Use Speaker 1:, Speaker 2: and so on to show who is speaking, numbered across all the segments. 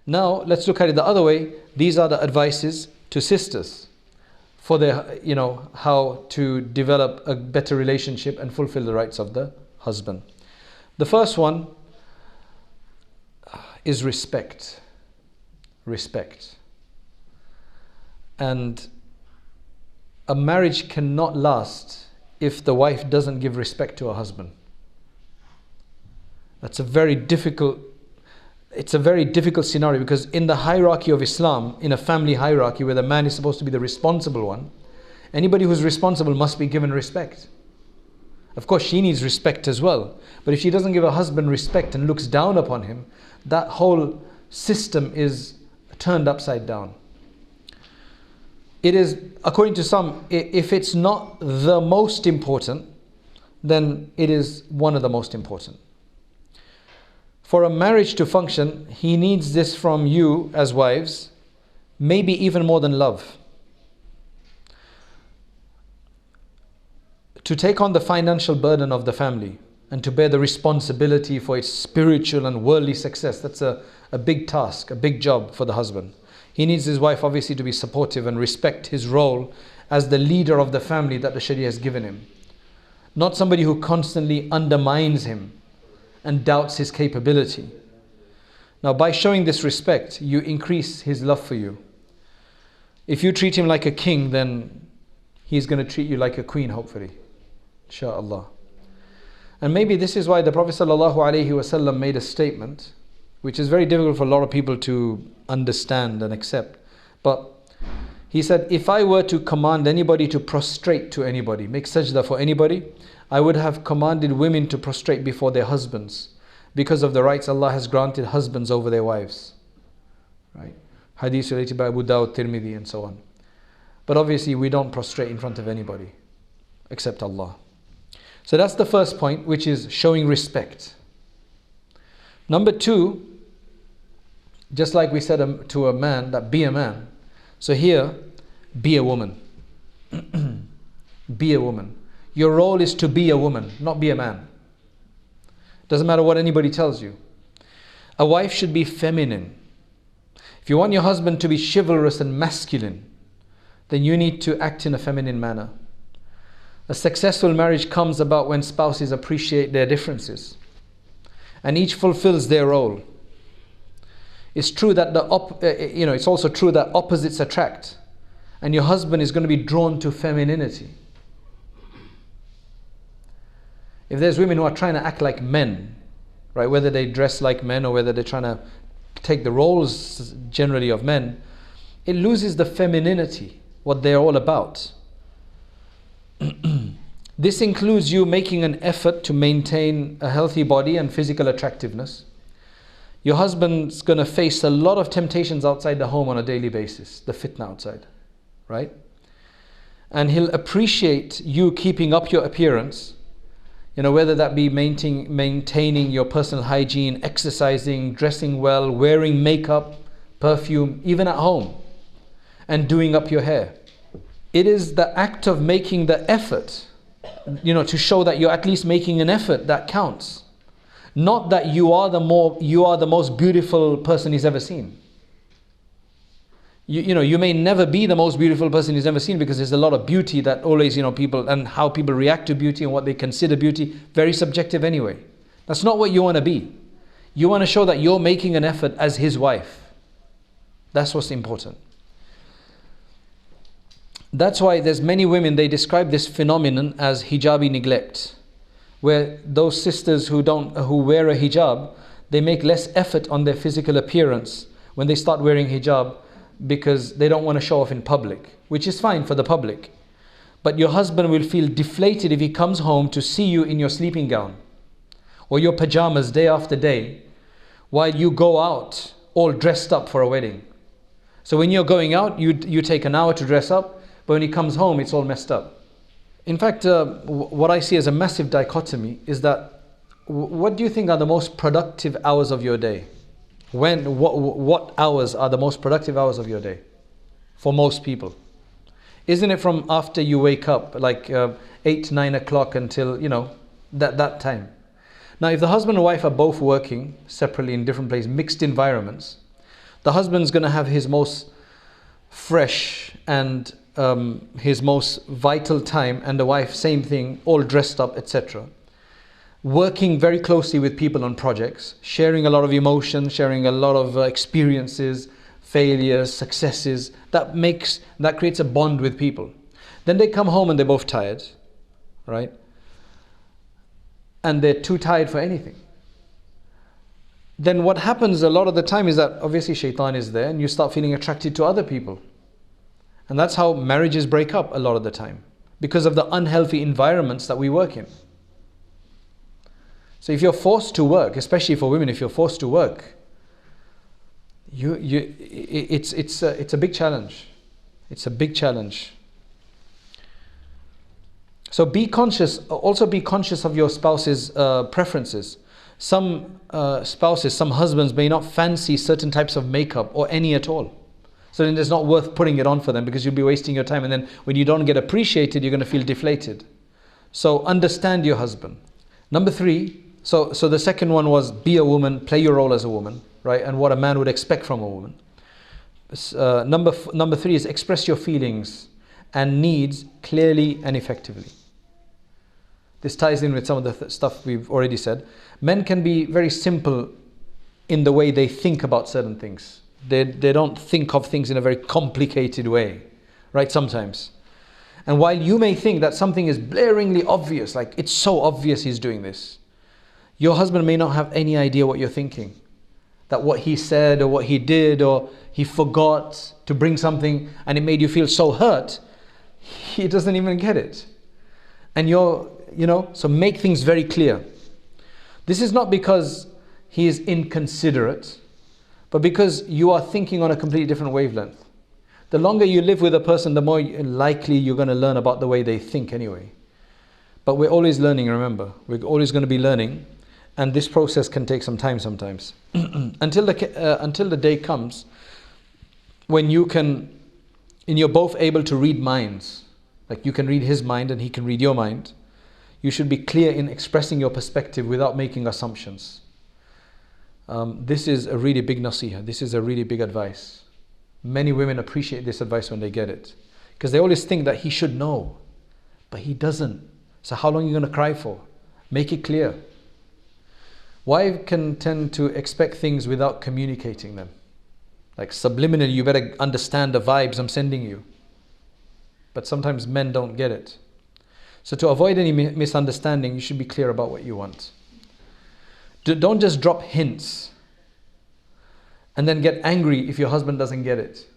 Speaker 1: Now let's look at it the other way. These are the advices to sisters for their, how to develop a better relationship and fulfill the rights of the husband. The first one is respect. Respect. And a marriage cannot last if the wife doesn't give respect to her husband. It's a very difficult scenario, because in the hierarchy of Islam, in a family hierarchy where the man is supposed to be the responsible one, anybody who's responsible must be given respect. Of course, she needs respect as well. But if she doesn't give her husband respect and looks down upon him, that whole system is turned upside down. It is, according to some, if it's not the most important, then it is one of the most important. For a marriage to function, he needs this from you as wives, maybe even more than love. To take on the financial burden of the family and to bear the responsibility for its spiritual and worldly success, that's a big task, a big job for the husband. He needs his wife obviously to be supportive and respect his role as the leader of the family that the Sharia has given him. Not somebody who constantly undermines him and doubts his capability. Now, by showing this respect, you increase his love for you. If you treat him like a king, then he's going to treat you like a queen, hopefully. Insha'Allah. And maybe this is why the Prophet ﷺ made a statement, which is very difficult for a lot of people to understand and accept. But he said, if I were to command anybody to prostrate to anybody, make sajda for anybody, I would have commanded women to prostrate before their husbands because of the rights Allah has granted husbands over their wives. Right? Hadith related by Abu Dawud, Tirmidhi and so on. But obviously we don't prostrate in front of anybody except Allah. So that's the first point, which is showing respect. Number two, just like we said to a man, that be a man. So here, be a woman. Be a woman. Your role is to be a woman, not be a man. Doesn't matter what anybody tells you. A wife should be feminine. If you want your husband to be chivalrous and masculine, then you need to act in a feminine manner. A successful marriage comes about when spouses appreciate their differences and each fulfills their role. It's true that it's also true that opposites attract, and your husband is going to be drawn to femininity. If there's women who are trying to act like men, right, whether they dress like men or whether they're trying to take the roles generally of men, it loses the femininity, what they're all about. This includes you making an effort to maintain a healthy body and physical attractiveness. Your husband's going to face a lot of temptations outside the home on a daily basis, the fitna outside, right? And he'll appreciate you keeping up your appearance, whether that be maintaining your personal hygiene, exercising, dressing well, wearing makeup, perfume, even at home, and doing up your hair. It is the act of making the effort, to show that you're at least making an effort, that counts. Not that you are the most beautiful person he's ever seen. You may never be the most beautiful person he's ever seen, because there's a lot of beauty that always, people, and how people react to beauty and what they consider beauty, very subjective anyway. That's not what you want to be. You want to show that you're making an effort as his wife. That's what's important. That's why there's many women, they describe this phenomenon as hijabi neglect, where those sisters who wear a hijab, they make less effort on their physical appearance when they start wearing hijab, because they don't want to show off in public, which is fine for the public. But your husband will feel deflated if he comes home to see you in your sleeping gown or your pajamas day after day while you go out all dressed up for a wedding. So when you're going out, you take an hour to dress up, but when he comes home, it's all messed up. In fact, what I see as a massive dichotomy is that, what do you think are the most productive hours of your day? What hours are the most productive hours of your day for most people? Isn't it from after you wake up, like 8, 9 o'clock until, that time? Now, if the husband and wife are both working separately in different places, mixed environments, The husband's going to have his most fresh and his most vital time, and the wife, same thing, all dressed up, etc. Working very closely with people on projects, sharing a lot of emotion, sharing a lot of experiences, failures, successes. That creates a bond with people. Then they come home and they're both tired, right? And they're too tired for anything. Then what happens a lot of the time is that obviously shaitan is there and you start feeling attracted to other people. And that's how marriages break up a lot of the time, because of the unhealthy environments that we work in. So if you're forced to work, especially for women, if you're forced to work, it's a big challenge. It's a big challenge. So also be conscious of your spouse's preferences. Some spouses, some husbands may not fancy certain types of makeup or any at all. So then it's not worth putting it on for them, because you'll be wasting your time, and then when you don't get appreciated, you're going to feel deflated. So understand your husband. Number 3, so the second one was be a woman, play your role as a woman, right? And what a man would expect from a woman. Number 3 is express your feelings and needs clearly and effectively. This ties in with some of the stuff we've already said. Men can be very simple in the way they think about certain things. They don't think of things in a very complicated way, right? Sometimes. And while you may think that something is blaringly obvious, like it's so obvious he's doing this, your husband may not have any idea what you're thinking. That what he said or what he did, or he forgot to bring something and it made you feel so hurt, he doesn't even get it. And so make things very clear. This is not because he is inconsiderate, but because you are thinking on a completely different wavelength. The longer you live with a person, the more likely you're going to learn about the way they think anyway. But we're always learning, remember. We're always going to be learning. And this process can take some time sometimes. until the day comes when you're both able to read minds. Like you can read his mind and he can read your mind. You should be clear in expressing your perspective without making assumptions. This is a really big nasiha. This is a really big advice. Many women appreciate this advice when they get it, because they always think that he should know, but he doesn't. So how long are you going to cry for? Make it clear. Wives can tend to expect things without communicating them. Like subliminally, you better understand the vibes I'm sending you. But sometimes men don't get it. So to avoid any misunderstanding, you should be clear about what you want. Don't just drop hints and then get angry if your husband doesn't get it.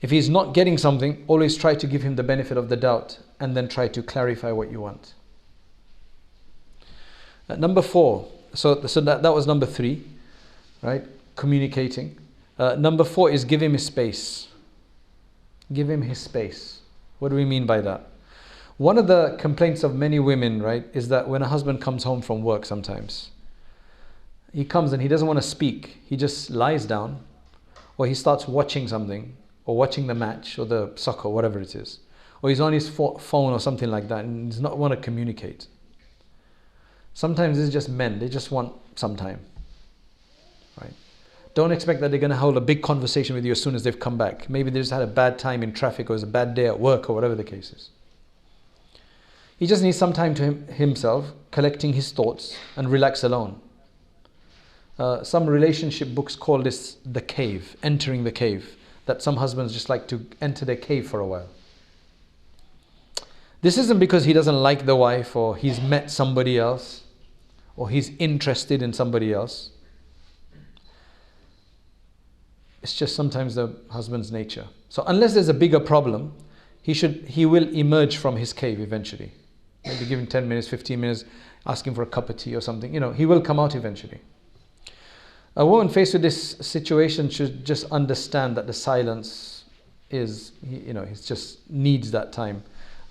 Speaker 1: If he's not getting something, always try to give him the benefit of the doubt and then try to clarify what you want. Number 4, so that was number 3, right? Communicating. Number 4 is give him his space. Give him his space. What do we mean by that? One of the complaints of many women, right, is that when a husband comes home from work sometimes, he comes and he doesn't want to speak. He just lies down, or he starts watching something, or watching the match, or the soccer, whatever it is. Or he's on his phone or something like that, and does not want to communicate. Sometimes it's just men, they just want some time, right? Don't expect that they're going to hold a big conversation with you as soon as they've come back. Maybe they just had a bad time in traffic, or it was a bad day at work, or whatever the case is. He just needs some time to himself, collecting his thoughts and relax alone. Some relationship books call this the cave, entering the cave. That some husbands just like to enter their cave for a while. This isn't because he doesn't like the wife, or he's met somebody else, or he's interested in somebody else. It's just sometimes the husband's nature. So unless there's a bigger problem, he will emerge from his cave eventually. Maybe give him 10 minutes, 15 minutes, ask him for a cup of tea or something. He will come out eventually. A woman faced with this situation should just understand that the silence is, he just needs that time.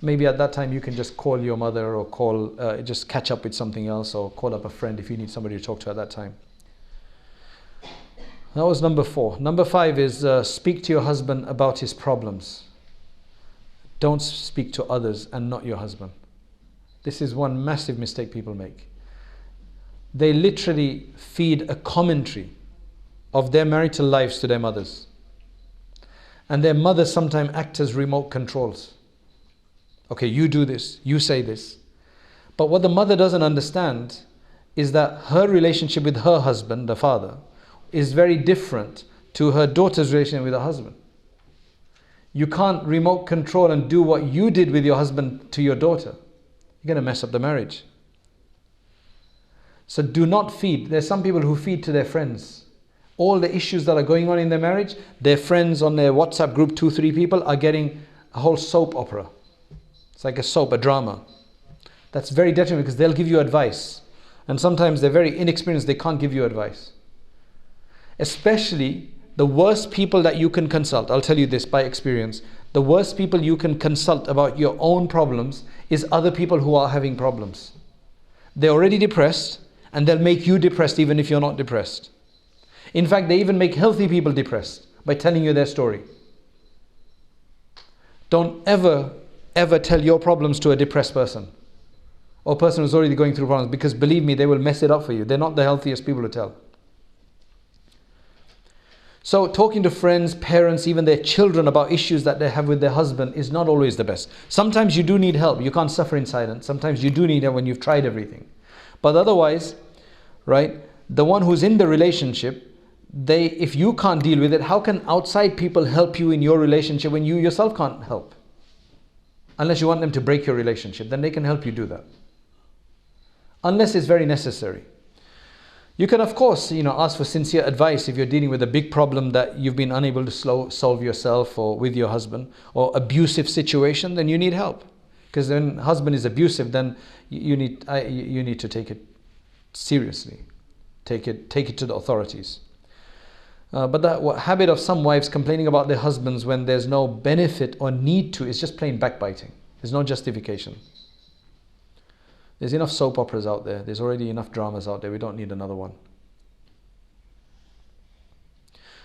Speaker 1: Maybe at that time you can just call your mother, or just catch up with something else, or call up a friend if you need somebody to talk to at that time. That was number 4. Number 5 is speak to your husband about his problems. Don't speak to others and not your husband. This is one massive mistake people make. They literally feed a commentary of their marital lives to their mothers. And their mothers sometimes act as remote controls. Okay, you do this, you say this. But what the mother doesn't understand is that her relationship with her husband, the father, is very different to her daughter's relationship with her husband. You can't remote control and do what you did with your husband to your daughter. You're going to mess up the marriage. So do not feed. There's some people who feed to their friends. All the issues that are going on in their marriage, their friends on their WhatsApp group, 2-3 people, are getting a whole soap opera. It's like a soap, a drama. That's very detrimental because they'll give you advice. And sometimes they're very inexperienced, they can't give you advice. Especially the worst people that you can consult, I'll tell you this by experience, the worst people you can consult about your own problems is other people who are having problems. They're already depressed and they'll make you depressed even if you're not depressed. In fact, they even make healthy people depressed by telling you their story. Don't ever tell your problems to a depressed person or a person who's already going through problems, because believe me, they will mess it up for you. They're not the healthiest people to tell. So talking to friends, parents, even their children about issues that they have with their husband is not always the best. Sometimes you do need help. You can't suffer in silence. Sometimes you do need help when you've tried everything. But otherwise, right, the one who's in the relationship, if you can't deal with it, how can outside people help you in your relationship when you yourself can't help? Unless you want them to break your relationship, then they can help you do that. Unless it's very necessary. You can, of course, ask for sincere advice if you're dealing with a big problem that you've been unable to solve yourself or with your husband, or abusive situation, then you need help. Because when husband is abusive, then you need to take it seriously. Take it to the authorities. But that habit of some wives complaining about their husbands when there's no benefit or need to is just plain backbiting. There's no justification. There's enough soap operas out there. There's already enough dramas out there. We don't need another one.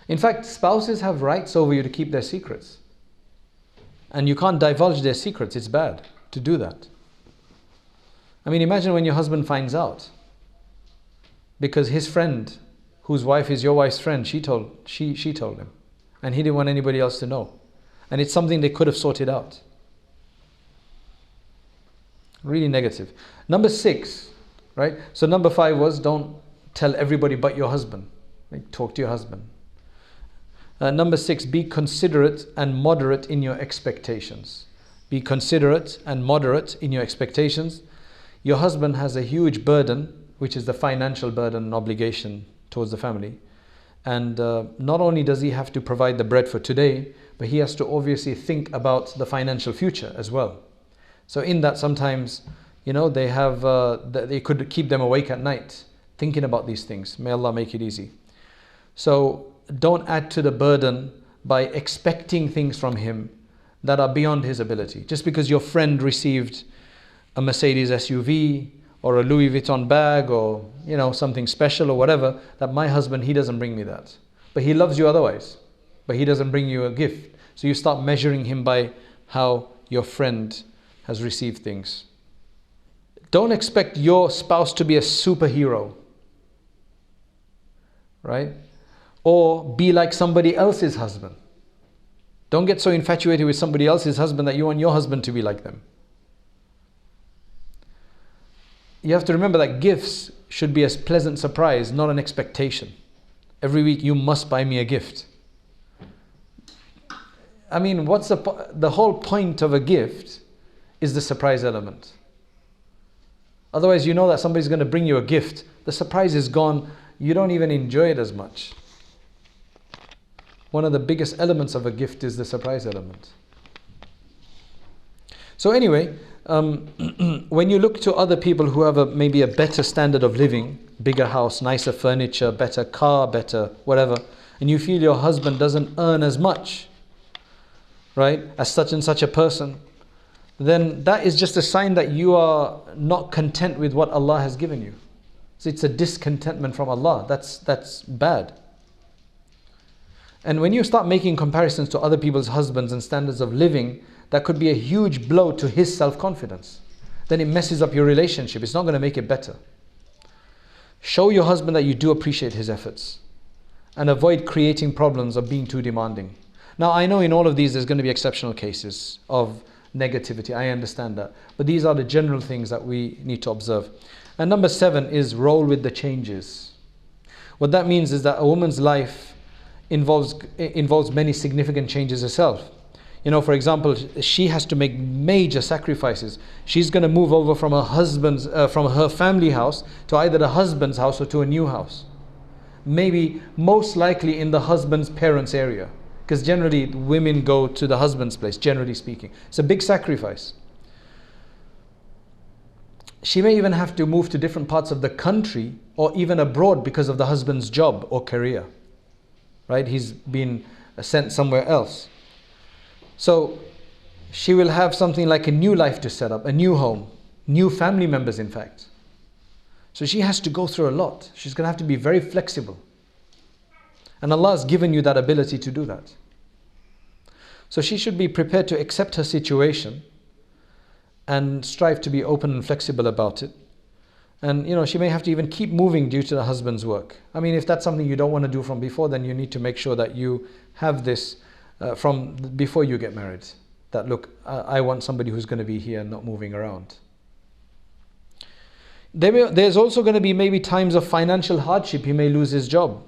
Speaker 1: In fact, spouses have rights over you to keep their secrets. And you can't divulge their secrets. It's bad to do that. I mean, imagine when your husband finds out. Because his friend, whose wife is your wife's friend, she told him. And he didn't want anybody else to know. And it's something they could have sorted out. Really negative. Number 6, right? So number 5 was don't tell everybody but your husband. Like, talk to your husband. Number 6, be considerate and moderate in your expectations. Be considerate and moderate in your expectations. Your husband has a huge burden, which is the financial burden and obligation towards the family. And not only does he have to provide the bread for today, but he has to obviously think about the financial future as well. So in that, sometimes, they could keep them awake at night thinking about these things. May Allah make it easy. So don't add to the burden by expecting things from him that are beyond his ability. Just because your friend received a Mercedes SUV or a Louis Vuitton bag or something special or whatever, that my husband, he doesn't bring me that. But he loves you otherwise. But he doesn't bring you a gift. So you start measuring him by how your friend has received things. Don't expect your spouse to be a superhero, right? Or be like somebody else's husband. Don't get so infatuated with somebody else's husband that you want your husband to be like them. You have to remember that gifts should be a pleasant surprise, not an expectation. Every week you must buy me a gift. I mean, what's the whole point of a gift is the surprise element. Otherwise, you know that somebody's going to bring you a gift. The surprise is gone. You don't even enjoy it as much. One of the biggest elements of a gift is the surprise element. So anyway, when you look to other people who have maybe a better standard of living, bigger house, nicer furniture, better car, better whatever, and you feel your husband doesn't earn as much, right, as such and such a person, then that is just a sign that you are not content with what Allah has given you. So it's a discontentment from Allah. That's bad. And when you start making comparisons to other people's husbands and standards of living, that could be a huge blow to his self-confidence. Then it messes up your relationship. It's not going to make it better. Show your husband that you do appreciate his efforts. and avoid creating problems or being too demanding. Now, I know in all of these there's going to be exceptional cases of negativity. I understand that. But these are the general things that we need to observe. And number 7 is roll with the changes. What that means is that a woman's life involves many significant changes herself. You know, for example, she has to make major sacrifices. She's going to move over from from her family house to either the husband's house or to a new house. Maybe most likely in the husband's parents' area, because generally women go to the husband's place, generally speaking. It's a big sacrifice. She may even have to move to different parts of the country or even abroad because of the husband's job or career. Right? He's been sent somewhere else. So she will have something like a new life to set up, a new home, new family members in fact. So she has to go through a lot. She's going to have to be very flexible. And Allah has given you that ability to do that. So she should be prepared to accept her situation and strive to be open and flexible about it. And you know, she may have to even keep moving due to the husband's work. I mean, if that's something you don't want to do from before, then you need to make sure that you have this from before you get married. That look, I want somebody who's going to be here and not moving around. There's also going to be maybe times of financial hardship. He may lose his job,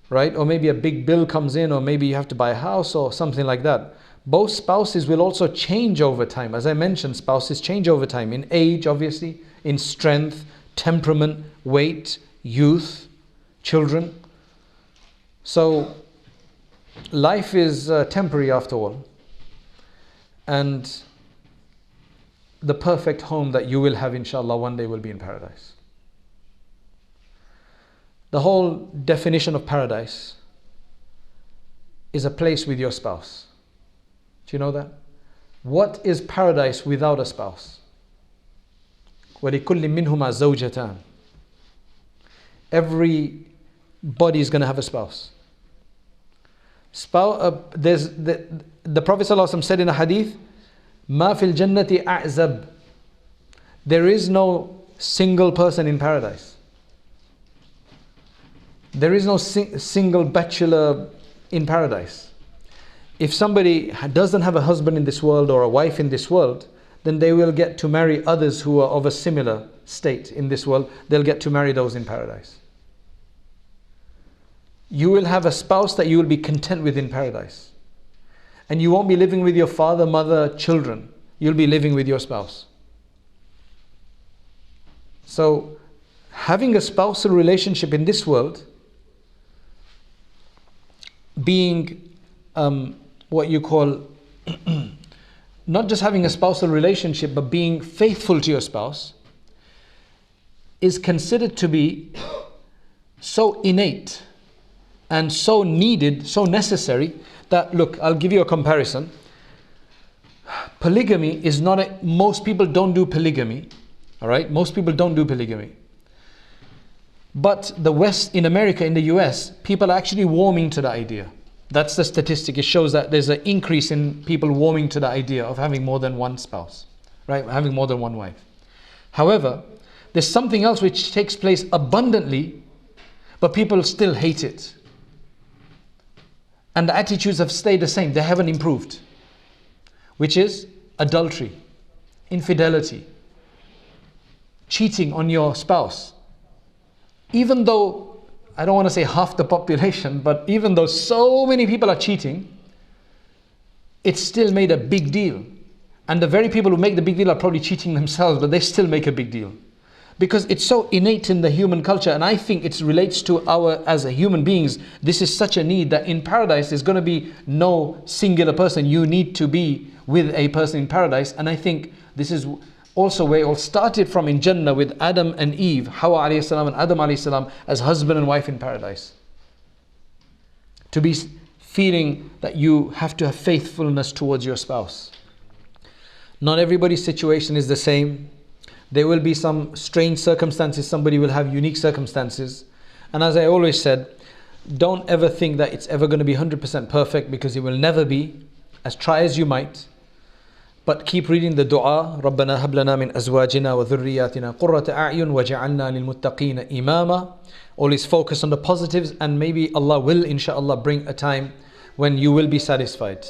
Speaker 1: right? Or maybe a big bill comes in, or maybe you have to buy a house or something like that. Both spouses will also change over time. As I mentioned, spouses change over time in age, obviously, in strength, temperament, weight, youth, children. So life is temporary after all. And the perfect home that you will have, inshallah, one day will be in paradise. The whole definition of paradise is a place with your spouse. Do you know that? What is paradise without a spouse? وَلِكُلِّ مِنْهُمَا زَوْجَتَانِ. Everybody is going to have a spouse. The Prophet ﷺ said in a hadith, مَا فِي الْجَنَّةِ أَعْزَبْ. There is no single person in paradise. There is no single bachelor in paradise. If somebody doesn't have a husband in this world or a wife in this world, then they will get to marry others who are of a similar state in this world. They'll get to marry those in paradise. You will have a spouse that you will be content with in paradise. And you won't be living with your father, mother, children. You'll be living with your spouse. So, having a spousal relationship in this world, being what you call, not just having a spousal relationship, but being faithful to your spouse, is considered to be so innate and so needed, so necessary, that, look, I'll give you a comparison. Polygamy is not most people don't do polygamy, all right? Most people don't do polygamy. But the West, in America, in the US, people are actually warming to the idea. That's the statistic. It shows that there's an increase in people warming to the idea of having more than one spouse, right? Having more than one wife. However, there's something else which takes place abundantly, but people still hate it. And the attitudes have stayed the same. They haven't improved. Which is adultery, infidelity, cheating on your spouse. Even though, I don't want to say half the population, but even though so many people are cheating, it's still made a big deal. And the very people who make the big deal are probably cheating themselves, but they still make a big deal. Because it's so innate in the human culture, and I think it relates to as a human beings, this is such a need that in paradise there's going to be no singular person. You need to be with a person in paradise. And I think this is also where it all started from in Jannah with Adam and Eve, Hawa alayhi salam and Adam alayhi salam, as husband and wife in paradise. To be feeling that you have to have faithfulness towards your spouse. Not everybody's situation is the same. There will be some strange circumstances. Somebody will have unique circumstances. And as I always said, don't ever think that it's ever going to be 100% perfect, because it will never be, as try as you might. But keep reading the dua. رَبَّنَا هَبْ لَنَا مِنْ أَزْوَاجِنَا وَذُرِّيَّاتِنَا قُرَّةَ أَعْيُنٍ وَجَعَلْنَا لِلْمُتَّقِينَ إِمَامًا. Always focus on the positives, and maybe Allah will, inshaAllah, bring a time when you will be satisfied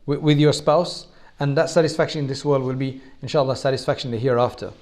Speaker 1: with your spouse, and that satisfaction in this world will be, inshaAllah, satisfaction in the hereafter.